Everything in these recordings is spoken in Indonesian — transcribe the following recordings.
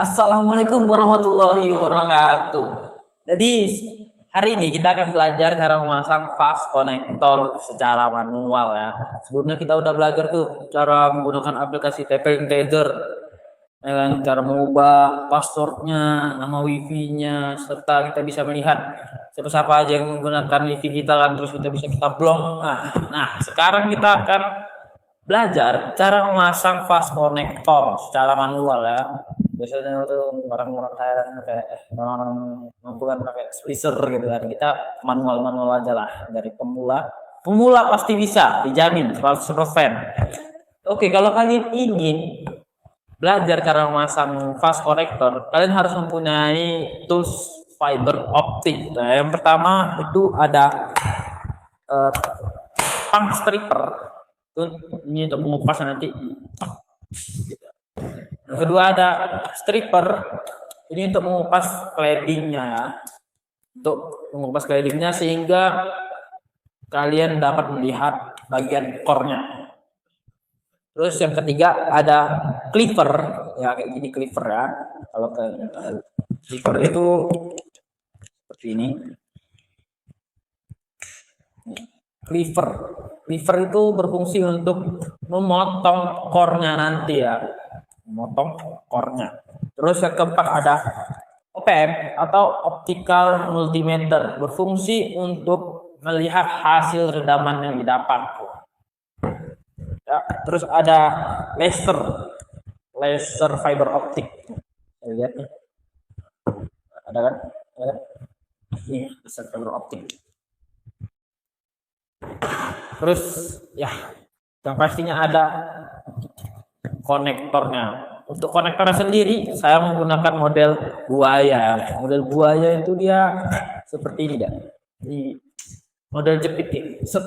Assalamualaikum warahmatullahi wabarakatuh. Jadi hari ini kita akan belajar cara memasang fast connector secara manual ya. Sebelumnya kita udah belajar tuh cara menggunakan aplikasi TP Integer, ya kan? Cara mengubah passwordnya, nama wifi-nya, serta kita bisa melihat siapa-siapa aja yang menggunakan wifi kita kan, terus kita blok. Nah, sekarang kita akan belajar cara memasang fast connector secara manual ya. Biasanya itu orang-orang kayak orang-orang bukan pakai splitter gitu kan, kita manual aja lah. Dari pemula pasti bisa, dijamin 100%. Oke, kalau kalian ingin belajar cara memasang fast connector, kalian harus mempunyai tools fiber optik. Nah, yang pertama itu ada pump stripper. Ini untuk mengupas nanti. Yang kedua ada stripper, ini untuk mengupas claddingnya ya, untuk mengupas claddingnya sehingga kalian dapat melihat bagian core-nya. Terus yang ketiga ada cleaver ya, kayak gini cleaver ya. Kalau cleaver itu seperti ini. Cleaver itu berfungsi untuk memotong core-nya nanti ya, memotong core-nya. Terus yang keempat ada OPM atau optical multimeter, berfungsi untuk melihat hasil redaman yang didapat. Ya, terus ada laser fiber optik. Lihat nih, ada kan? Ini laser fiber optik. Terus ya, yang pastinya ada konektornya. Untuk konektornya sendiri saya menggunakan model buaya. Model buaya itu dia seperti ini ya. Ini model jepit ini. Set.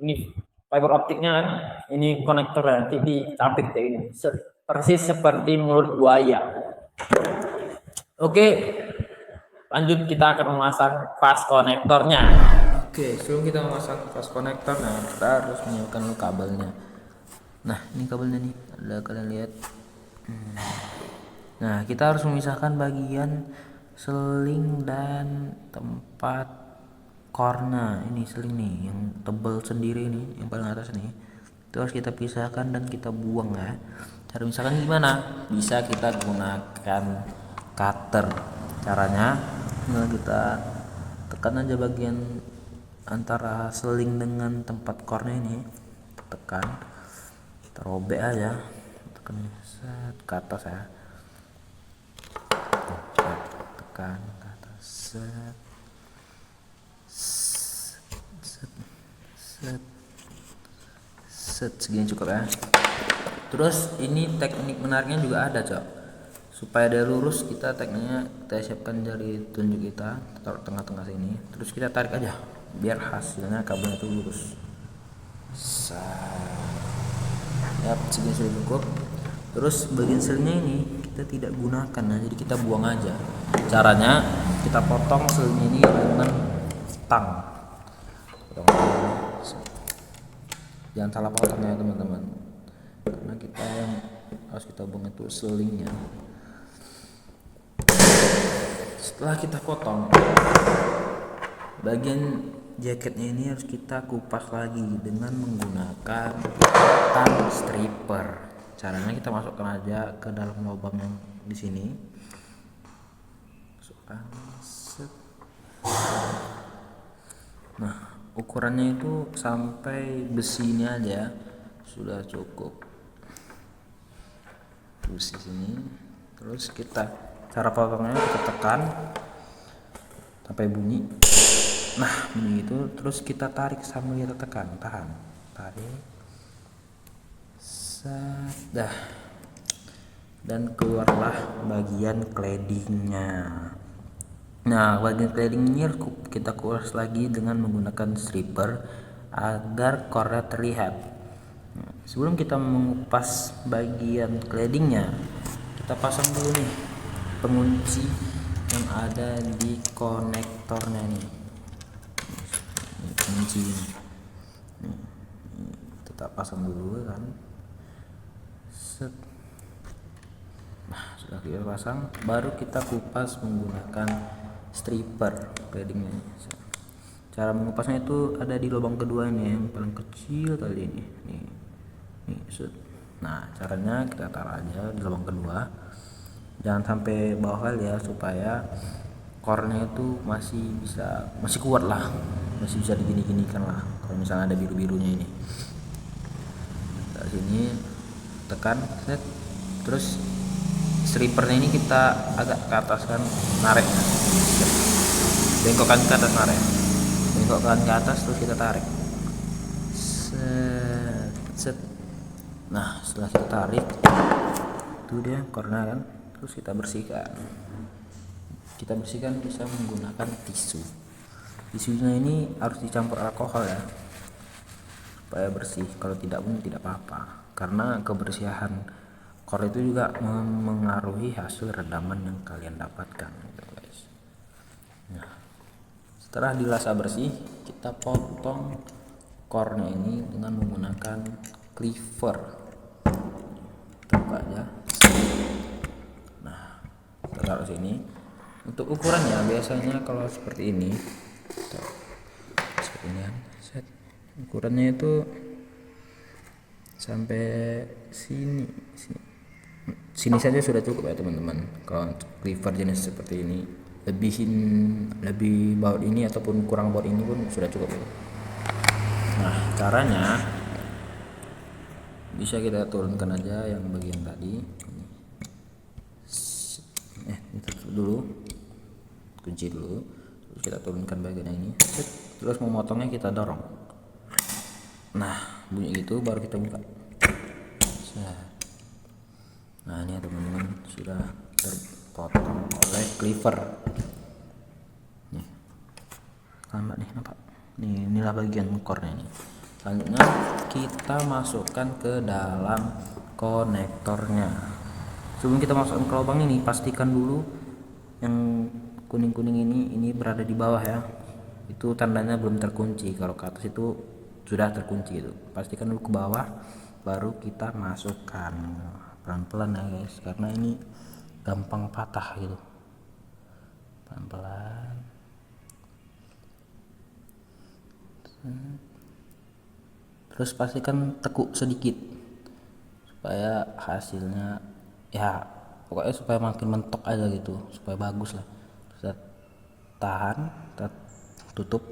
Ini fiber optiknya kan. Ini konektornya nanti dicapit kayak ini. Set. Persis seperti mulut buaya. Oke. Lanjut kita akan memasang fast konektornya. Oke, sebelum kita memasang fast connector, nah kita harus menyiapkan dulu kabelnya. Nah, ini kabelnya nih, ada kalian lihat. Nah, kita harus memisahkan bagian seling dan tempat core-nya. Ini seling nih, yang tebal sendiri nih, yang paling atas nih. Itu harus kita pisahkan dan kita buang ya. Cara misalkan gimana? Bisa kita gunakan cutter. Caranya, kita tekan aja bagian antara seling dengan tempat core-nya ini, tekan, terobek aja, tekan set ke atas ya, tekan ke atas, set set set set, segini cukup ya. Terus ini teknik menariknya juga ada, cok. Supaya dia lurus, kita tekniknya kita siapkan jari tunjuk kita taruh tengah-tengah sini, terus kita tarik aja biar hasilnya kabelnya itu lurus. Ya, segini sudah cukup. Terus bagian selnya ini kita tidak gunakan, nah jadi kita buang aja. Caranya kita potong selnya ini dengan tang. Jangan salah potongnya teman-teman, karena kita yang harus kita buang itu selingnya. Setelah kita potong, bagian jaketnya ini harus kita kupas lagi dengan menggunakan tang stripper. Caranya kita masukkan aja ke dalam lubang yang di sini. Masukkan. Nah, ukurannya itu sampai besi ini aja sudah cukup. Besi sini. Terus kita cara potongnya kita tekan sampai bunyi. Nah, bunyi itu terus kita tarik sambil kita tekan, tarik, dah, dan keluarlah bagian claddingnya. Nah, bagian claddingnya kita kuras lagi dengan menggunakan stripper agar core terlihat. Sebelum kita mengupas bagian claddingnya, kita pasang dulu nih pengunci yang ada di konektornya nih. Kunci ini tetap pasang dulu kan, set. Nah, sudah kita pasang, baru kita kupas menggunakan stripper paddingnya. Cara mengupasnya itu ada di lubang kedua ini yang paling kecil tadi ini. Nih, set. Nah, caranya kita taruh aja di lubang kedua. Jangan sampai bawah ya, supaya core-nya itu masih kuat lah, masih bisa digini-ginikan lah. Kalau misalnya ada biru-birunya ini, dari sini tekan set, terus strippernya ini kita agak ke atas kan, nariknya bengkokkan ke atas, bengkokkan ke atas, terus kita tarik set set. Nah, setelah kita tarik itu dia corner kan, terus kita bersihkan bisa menggunakan tisunya ini harus dicampur alkohol ya, supaya bersih. Kalau tidak pun tidak apa-apa, karena kebersihan core itu juga mengaruhi hasil redaman yang kalian dapatkan gitu guys. Nah, setelah dilasa bersih, kita potong core-nya ini dengan menggunakan cleaver. Buka aja. Nah, kita taruh sini. Untuk ukurannya biasanya kalau seperti ini, seperti ini kan, set. Ukurannya itu sampai sini saja sudah cukup ya teman-teman. Kalau untuk cleaver jenis seperti ini, lebih baut ini ataupun kurang baut ini pun sudah cukup ya. Nah, caranya bisa kita turunkan aja yang bagian tadi. Itu dulu, kunci dulu, terus kita turunkan bagian ini, terus memotongnya kita dorong. Nah, bunyi gitu baru kita buka. Nah, ini ya teman-teman, sudah terpotong oleh cleaver. Nih, tambah nih, nampak? Inilah bagian core-nya nih. Selanjutnya kita masukkan ke dalam konektornya. Sebelum kita masukkan ke lubang ini, pastikan dulu yang kuning-kuning ini berada di bawah ya. Itu tandanya belum terkunci. Kalau ke atas itu sudah terkunci itu. Pastikan dulu ke bawah, baru kita masukkan pelan-pelan ya guys, karena ini gampang patah gitu. Pelan-pelan. Terus pastikan tekuk sedikit supaya hasilnya ya, pokoknya supaya makin mentok aja gitu, supaya bagus lah. Kita tahan, kita tutup,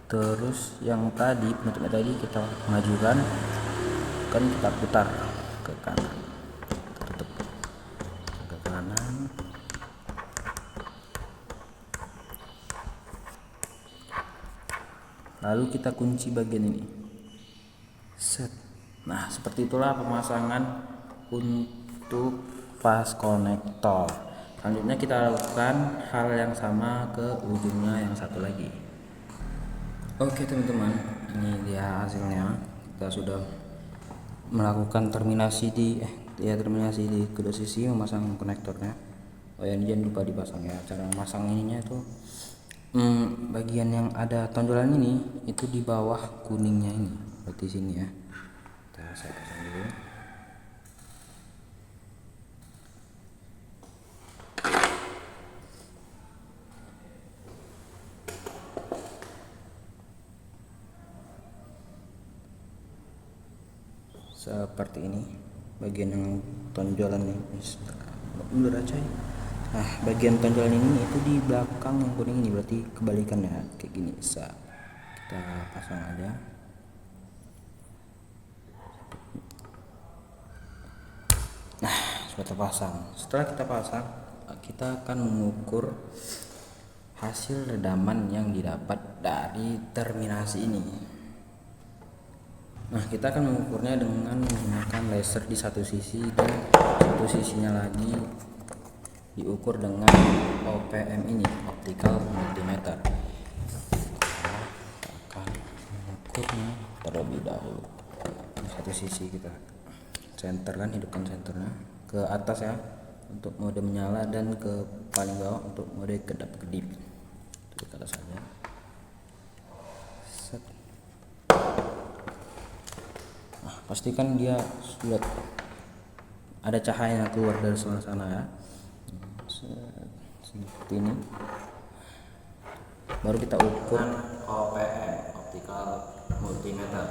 terus yang tadi penutupnya tadi kita majukan kan, kita putar ke kanan, tutup ke kanan, lalu kita kunci bagian ini, set. Nah, seperti itulah pemasangan untuk fast connector. Selanjutnya kita lakukan hal yang sama ke ujungnya yang satu lagi. Oke teman-teman, ini dia hasilnya. Kita sudah melakukan terminasi di kedua sisi, memasang konektornya. Oh ya, ini jangan lupa dipasang ya. Cara memasang ininya itu bagian yang ada tonjolan ini itu di bawah kuningnya ini, seperti sini ya. Saya pasang dulu. Seperti ini bagian yang tonjolan ini, mundur aja. Nah, bagian tonjolan ini itu di belakang yang kuning ini, berarti kebalikannya kayak gini. Bisa kita pasang aja. Nah, sudah terpasang. Setelah kita pasang, kita akan mengukur hasil redaman yang didapat dari terminasi ini. Nah, kita akan mengukurnya dengan menggunakan laser di satu sisi, dan satu sisinya lagi diukur dengan OPM ini, optical multimeter. Kita akan mengukurnya terlebih dahulu. Di satu sisi kita senterkan, hidupkan senternya ke atas ya untuk mode menyala, dan ke paling bawah untuk mode kedap-kedip. Kita atas saja. Set. Nah, pastikan dia sudah ada cahaya keluar dari sana ya. Seperti ini. Baru kita ukur OPM, optical multimeter.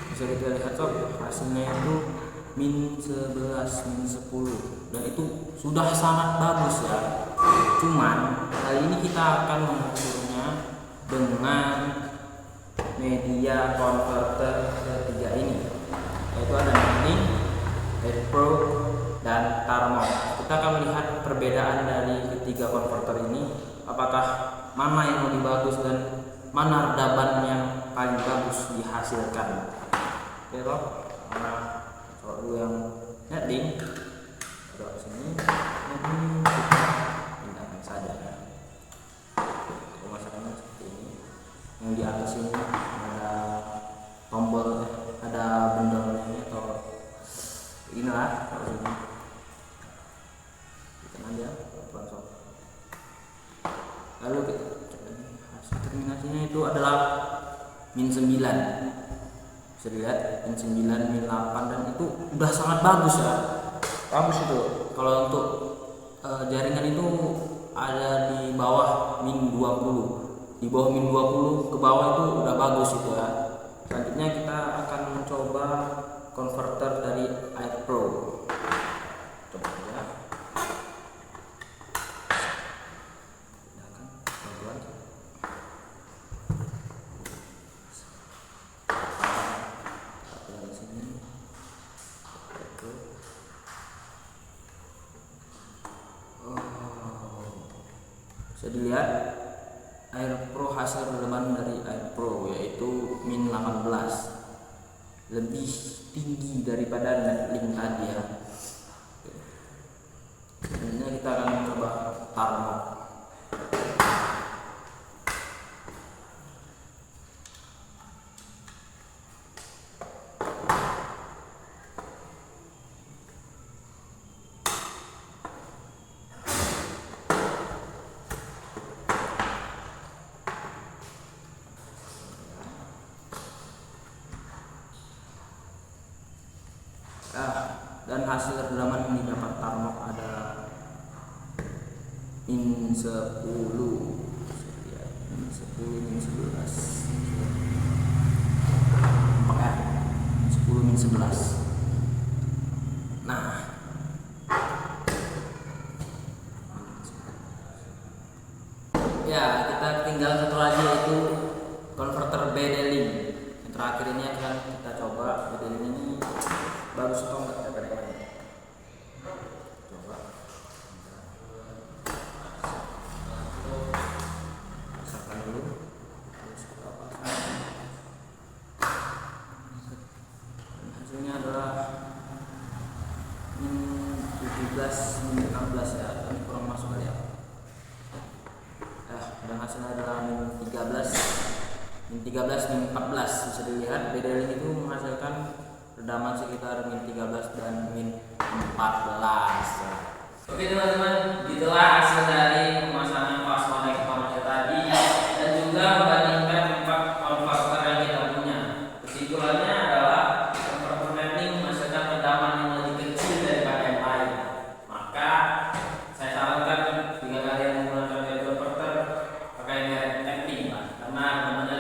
Bisa kita lihat sob, hasilnya itu -11, -10, dan itu sudah sangat bagus ya. Cuman kali ini kita akan mengukurnya dengan media converter ketiga ini, yaitu ada Ning, Pro, dan Tarmon. Kita akan melihat perbedaan dari ketiga konverter ini, apakah mana yang lebih bagus dan mana redaban yang paling bagus dihasilkan. Oke toh, mana coba dulu yang netting, coba sini, pindahkan saja. Pemasangannya seperti ini. Yang di atas ini ada tombol, ada bendelnya ini atau inilah kalau ini. Kita aja langsung. Lalu kita hasil terminasinya itu adalah -9. Bisa dilihat -9, -8, dan itu udah sangat bagus ya. Bagus itu. Kalau untuk jaringan itu ada di bawah -20. Di bawah -20 ke bawah itu udah bagus itu ya. Selanjutnya kita akan mencoba konverter dari iPro. Coba ya. Pindahkan pelan-pelan. Di sini. Bisa dilihat AirPro, hasil redaman dari AirPro yaitu -18, lebih tinggi daripada Netlink tadi ya. Selanjutnya kita akan mencoba Tarmon. Dan hasil redaman yang didapat Tarmon adalah -10, -11, ya, 10, -11. Nah, ya kita tinggal satu lagi yaitu konverter BD-Link. Yang terakhir ini akan kita coba. BD-Link ini bagus atau enggak? Coba pasangkan dulu, terus kita pasang. Dan hasilnya adalah -17, -16 ya, ini kurang masuk kali ya. Dan hasilnya adalah -13, -14. Bisa dilihat BD-Link itu menghasilkan redaman sekitar -13 dan -14. Oke teman-teman, itulah hasil dari pemasangan fast konektor tadi dan juga membandingkan 4 konverter yang kita punya. Kesimpulannya adalah konverter Netlink menghasilkan redaman yang lebih kecil daripada yang lain. Maka saya sarankan jika kalian menggunakan konverter pakai merek Netlink, karena redamannya